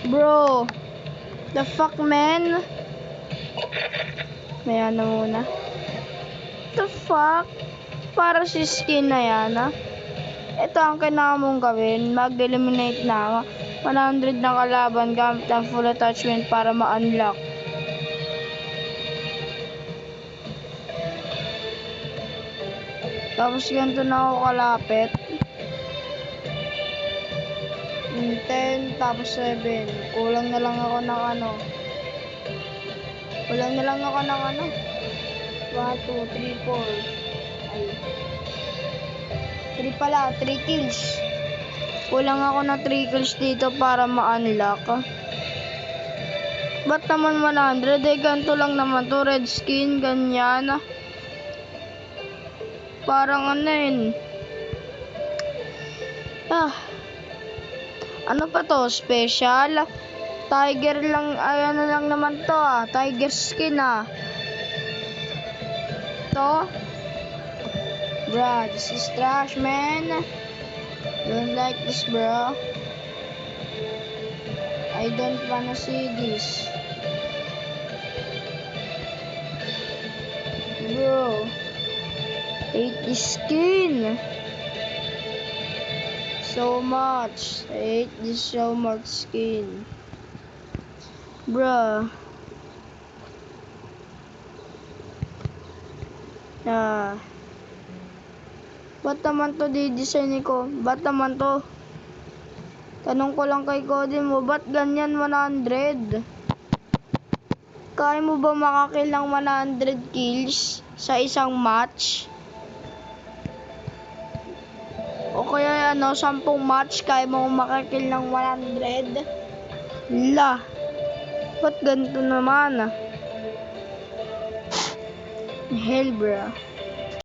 Bro. The fuck, man? Maya na muna. The fuck? Para si skin na yan, ha? Ito ang kailangan mong gawin. Mag-eliminate na 100 na kalaban gamit ang full attachment para ma-unlock. Tapos ganito na ako kalapit. 10 tapos 7. Kulang na lang ako ng ano. 1, 2, 3, 4. Ay. 3 pala, 3 kills. Kulang ako ng 3 kills dito para ma-unlock. Ba't naman 100? Eh, ganito lang naman to. Red skin, ganyan. Parang ano yun. Ano pa to? Special? Tiger lang, ay ano lang naman to Tiger skin To? Bruh, this is trash, man. Don't like this, bro. I don't wanna see this. Bro. Hate this skin. So much. I hate this so much skin. Bruh. Ba't naman to di-design ko? Ba't naman to? Tanong ko lang kay Cody mo, ba't ganyan 100? Kaya mo ba makakill ng 100 kills sa isang match? O kaya 10 match kaya mo makakill ng 100? La, ba't ganito naman Hell, bro.